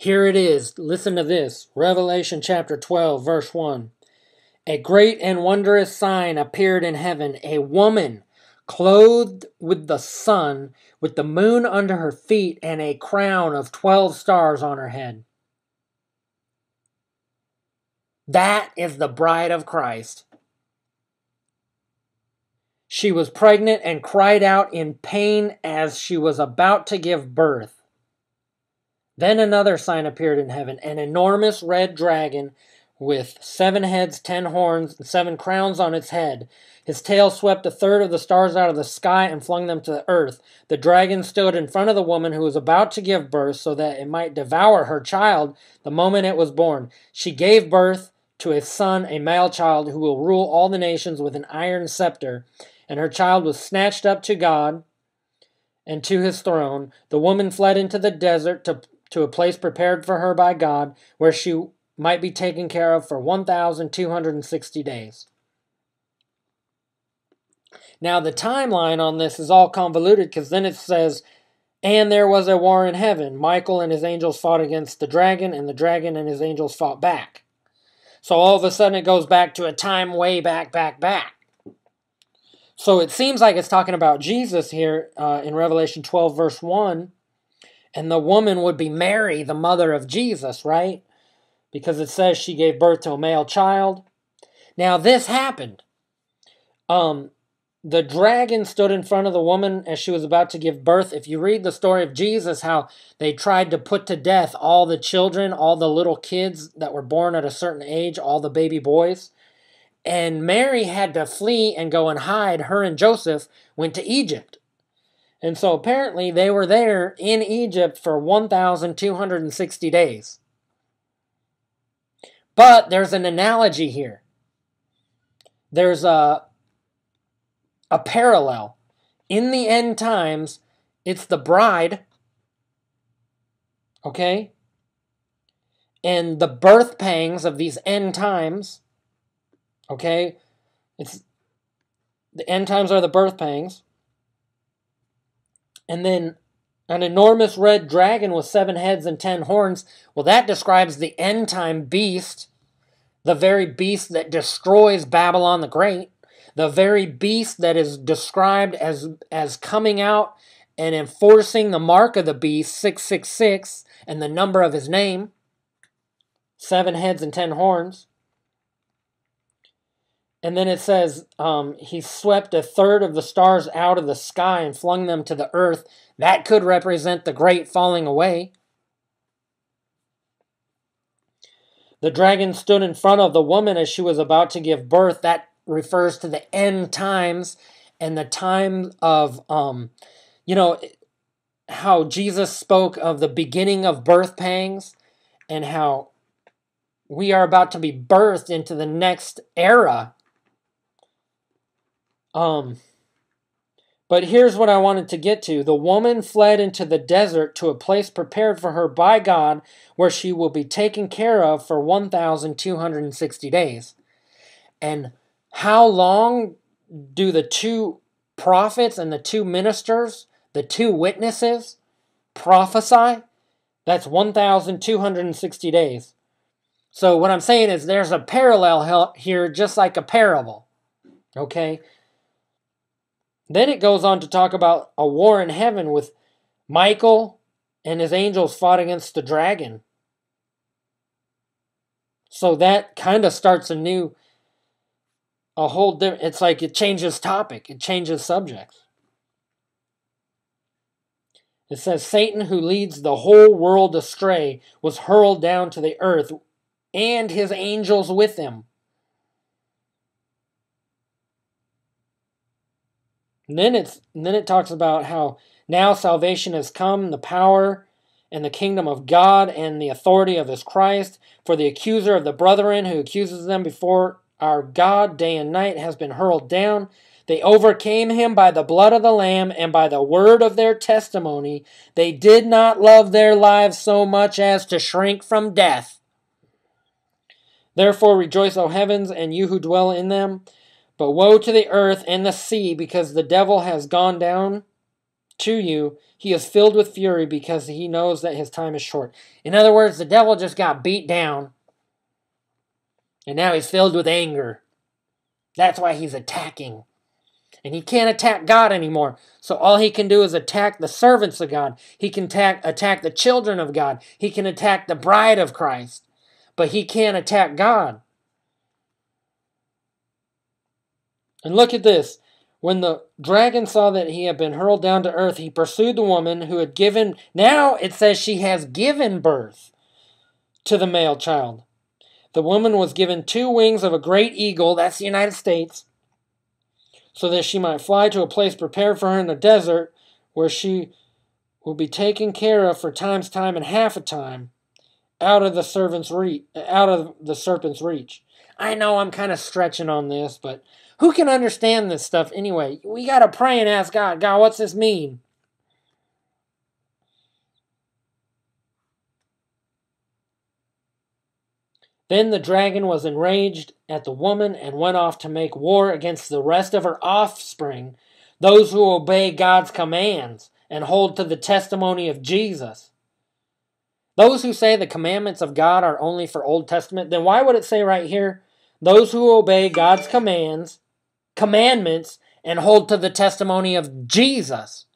Here it is. Listen to this. Revelation chapter 12, verse 1. A great and wondrous sign appeared in heaven, a woman clothed with the sun, with the moon under her feet, and a crown of 12 stars on her head. That is the bride of Christ. She was pregnant and cried out in pain as she was about to give birth. Then another sign appeared in heaven, an enormous red dragon with 7 heads, 10 horns, and 7 crowns on its head. His tail swept a third of the stars out of the sky and flung them to the earth. The dragon stood in front of the woman who was about to give birth so that it might devour her child the moment it was born. She gave birth to a son, a male child, who will rule all the nations with an iron scepter. And her child was snatched up to God and to his throne. The woman fled into the desert to a place prepared for her by God, where she might be taken care of for 1,260 days. Now the timeline on this is all convoluted, because then it says, and there was a war in heaven. Michael and his angels fought against the dragon, and the dragon and his angels fought back. So all of a sudden it goes back to a time way back. So it seems like it's talking about Jesus here in Revelation 12, verse 1. And the woman would be Mary, the mother of Jesus, right? Because it says she gave birth to a male child. Now this happened. The dragon stood in front of the woman as she was about to give birth. If you read the story of Jesus, how they tried to put to death all the children, all the little kids that were born at a certain age, all the baby boys. And Mary had to flee and go and hide. Her and Joseph went to Egypt. And so apparently they were there in Egypt for 1,260 days. But there's an analogy here. There's a parallel. In the end times, it's the bride, okay? And the birth pangs of these end times, okay? The end times are the birth pangs. And then an enormous red dragon with 7 heads and 10 horns. Well, that describes the end time beast, the very beast that destroys Babylon the Great, the very beast that is described as coming out and enforcing the mark of the beast, 666, and the number of his name, 7 heads and 10 horns. And then it says, he swept a third of the stars out of the sky and flung them to the earth. That could represent the great falling away. The dragon stood in front of the woman as she was about to give birth. That refers to the end times and the time of, how Jesus spoke of the beginning of birth pangs and how we are about to be birthed into the next era. But here's what I wanted to get to. The woman fled into the desert to a place prepared for her by God, where she will be taken care of for 1,260 days. And how long do the 2 prophets and the 2 ministers, the 2 witnesses, prophesy? That's 1,260 days. So what I'm saying is there's a parallel here, just like a parable. Okay? Then it goes on to talk about a war in heaven with Michael and his angels fought against the dragon. So that kind of starts it's like it changes topic, it changes subjects. It says, Satan, who leads the whole world astray, was hurled down to the earth, and his angels with him. And then it talks about how now salvation has come, the power and the kingdom of God and the authority of his Christ. For the accuser of the brethren who accuses them before our God day and night has been hurled down. They overcame him by the blood of the Lamb and by the word of their testimony. They did not love their lives so much as to shrink from death. Therefore rejoice, O heavens, and you who dwell in them. But woe to the earth and the sea, because the devil has gone down to you He is filled with fury because he knows that his time is short. In other words, the devil just got beat down, and now he's filled with anger. That's why he's attacking. And he can't attack God anymore. So all he can do is attack the servants of God. He can attack the children of God. He can attack the bride of Christ. But he can't attack God. And look at this. When the dragon saw that he had been hurled down to earth, he pursued the woman who had given... Now it says she has given birth to the male child. The woman was given 2 wings of a great eagle, that's the United States, so that she might fly to a place prepared for her in the desert, where she will be taken care of for time's time and half a time, out of the serpent's reach. I know I'm kind of stretching on this, but who can understand this stuff anyway? We got to pray and ask God, God, what's this mean? Then the dragon was enraged at the woman and went off to make war against the rest of her offspring, those who obey God's commands and hold to the testimony of Jesus. Those who say the commandments of God are only for Old Testament, then why would it say right here, those who obey God's commandments, and hold to the testimony of Jesus?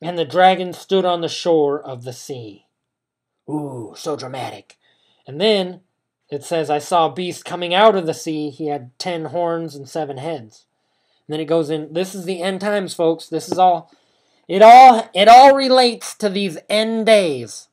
And the dragon stood on the shore of the sea. Ooh, so dramatic. And then it says, I saw a beast coming out of the sea. He had 10 horns and 7 heads. And then it goes in. This is the end times, folks. This is all. It all relates to these end days.